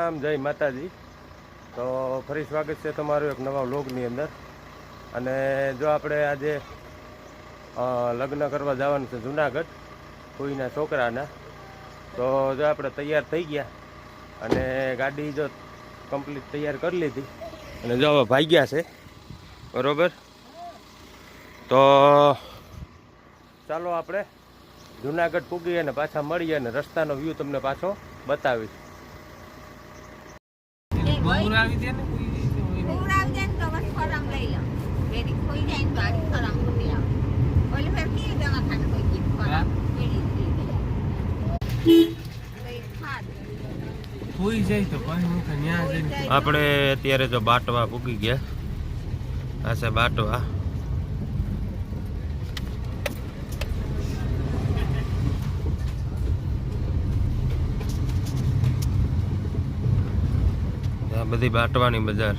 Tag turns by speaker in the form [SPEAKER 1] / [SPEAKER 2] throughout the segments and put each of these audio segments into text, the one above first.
[SPEAKER 1] રામ, જય માતાજી। તો ફરી સ્વાગત છે તમારું એક નવા વ્લોગની અંદર। અને જો આપણે આજે લગ્ન કરવા જવાનું છે જુનાગઢ કોઈના છોકરાના। તો જો આપણે તૈયાર થઈ ગયા અને ગાડી જો કમ્પ્લીટ તૈયાર કરી લીધી અને જો હવે ભાગ્યા છે બરોબર। તો ચાલો આપણે જુનાગઢ પૂગીએ અને પાછા મળીએ અને રસ્તાનો વ્યૂ તમને પાછો બતાવીશ। આપણે અત્યારે જો બાટવા પૂગી ગયા, આ છે બાટવા। આ બધી બાટવાની બજાર,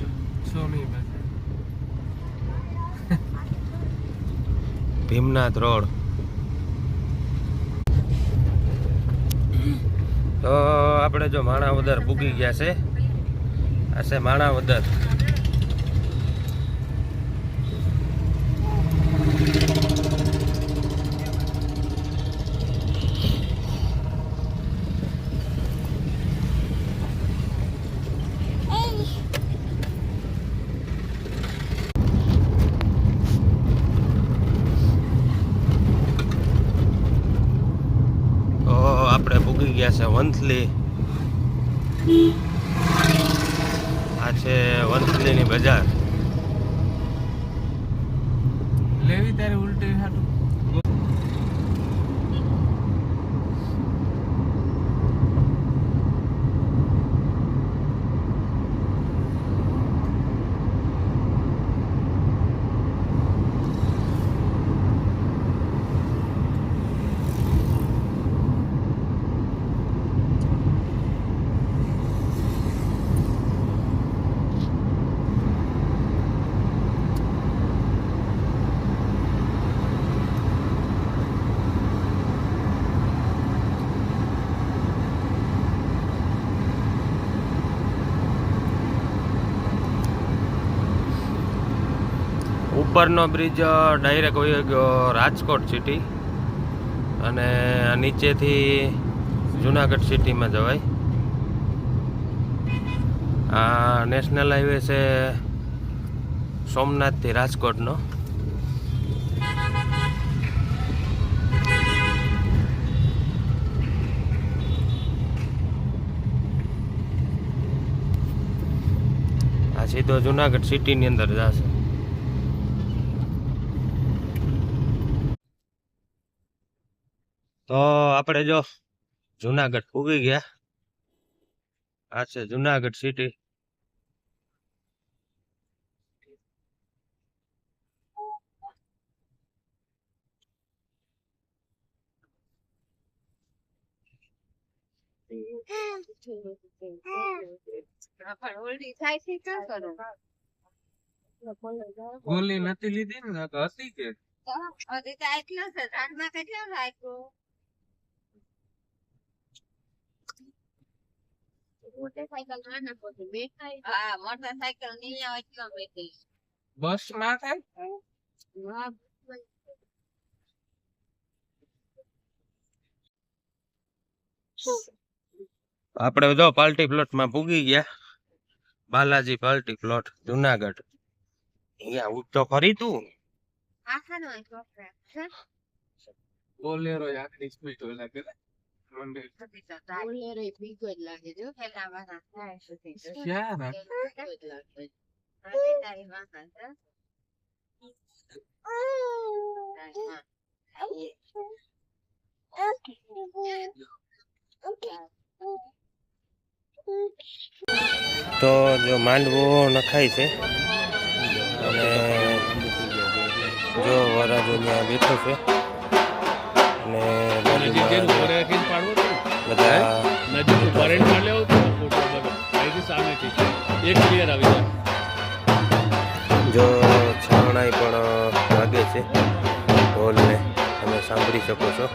[SPEAKER 1] ભીમનાથ રોડ। તો આપણે જો માણાવદર પૂગી ગયા છે, આ છે માણાવદર। આપણે પૂગી ગયા છે વંથલી, આ છે વંથલીની બજાર। લેવી તારે ઉલટી હાટું ઉપરનો બ્રિજ ડાયરેક્ટ હોય ગયો રાજકોટ સિટી અને નીચેથી જુનાગઢ સિટીમાં જવાય। આ નેશનલ હાઈવે છે સોમનાથથી રાજકોટનો। આ સીધો જુનાગઢ સિટીની અંદર જશે। તો આપણે જો જુનાગઢ પૂગી ગયા, આ છે જુનાગઢ સિટી। ગોલી નથી લીધી ને હતી કે બસ માં થાય। આપણે જો પાર્ટી પ્લોટ માં પૂગી ગયા, બાલાજી પાર્ટી પ્લોટ જુનાગઢ। અહીંયા ઉઠતો ખરી તું બોલેરો આખરી સ્પીડ લાગે તો જો માંડવો નખાય છે અને જો વરાજો ત્યાં બેઠો છે અને જો છાણાઈ પણ વાગે છે ઢોલને તમે સાંભળી શકો છો।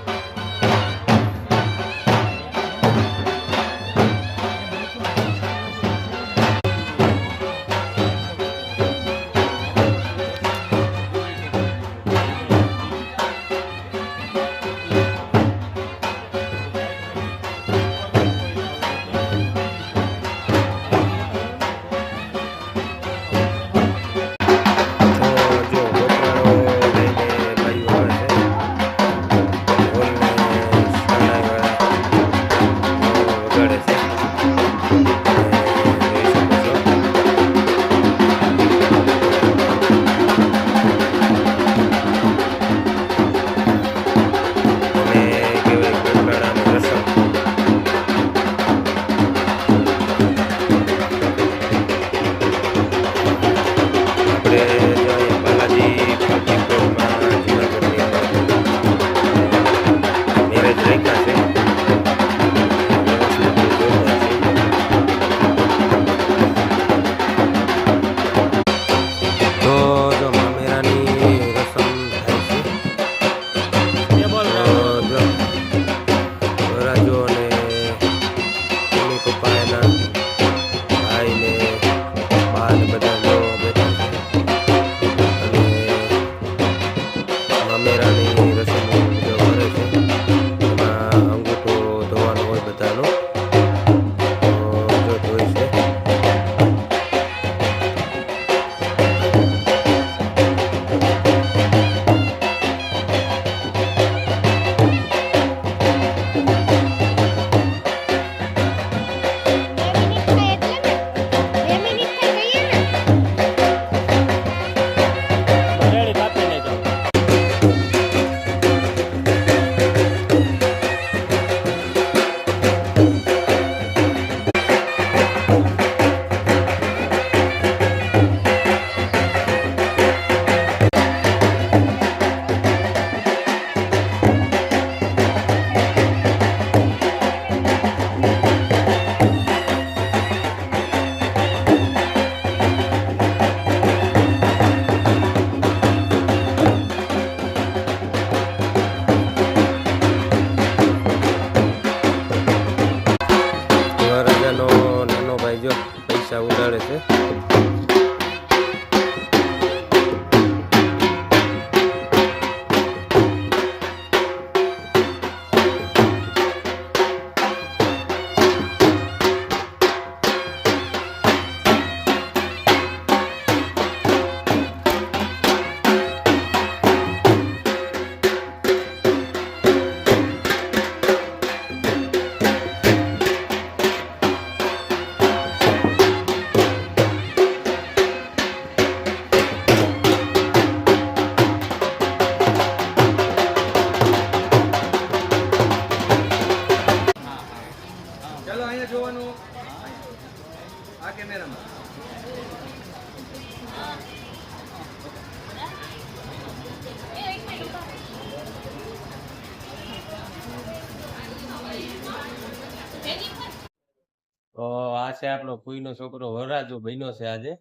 [SPEAKER 1] છે આપણો ફૂઈનો છોકરો વરરાજો બન્યો છે આજે,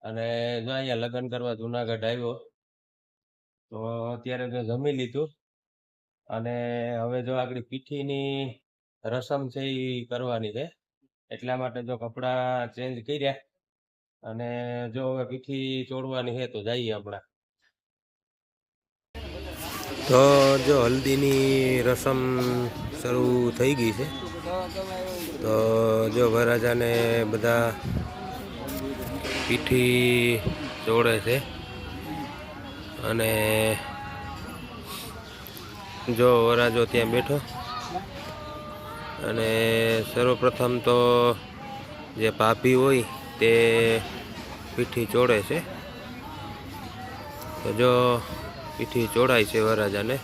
[SPEAKER 1] અને જો અહીંયા લગ્ન કરવા જુનાગઢ આવ્યો. તો અત્યારે જો જમી લીધું, અને હવે જો આગળ પીઠીની રસમ છે એ કરવાની છે, એટલા માટે જો કપડાં ચેન્જ કર્યા, અને જો હવે પીઠી ચોડવાની છે તો જઈએ હમણાં. તો જો હલ્દીની રસમ શરૂ થઈ ગઈ છે. તો જો વરરાજાને બધા પીઠી ચોડે છે, અને જો વરરાજો ત્યાં બેઠો, અને સર્વપ્રથમ તો જે ભાભી હોય તે પીઠી ચોડે છે. તો જો પીઠી ચોડાય છે વરરાજાને.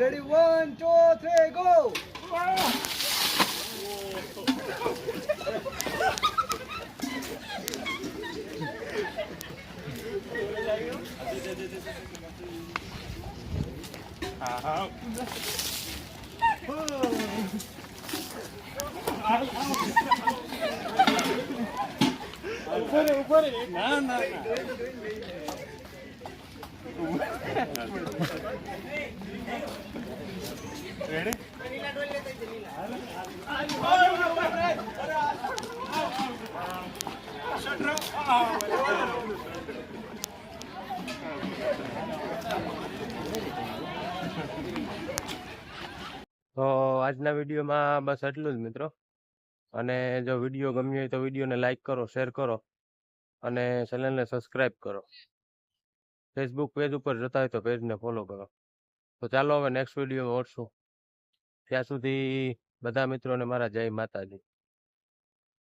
[SPEAKER 2] Ready, 1, 2, 3, go! Ready?
[SPEAKER 1] તો આજના વિડીયોમાં બસ એટલું જ મિત્રો. અને જો વિડીયો ગમ્યો હોય તો વિડીયોને લાઈક કરો, શેર કરો, અને ચેનલને સબસ્ક્રાઈબ કરો. ફેસબુક પેજ ઉપર જતા હોય તો પેજને ફોલો કરો. તો ચાલો હવે નેક્સ્ટ વિડીયોમાં મળશું. ત્યાં સુધી બધા મિત્રોને મારા જય માતાજી.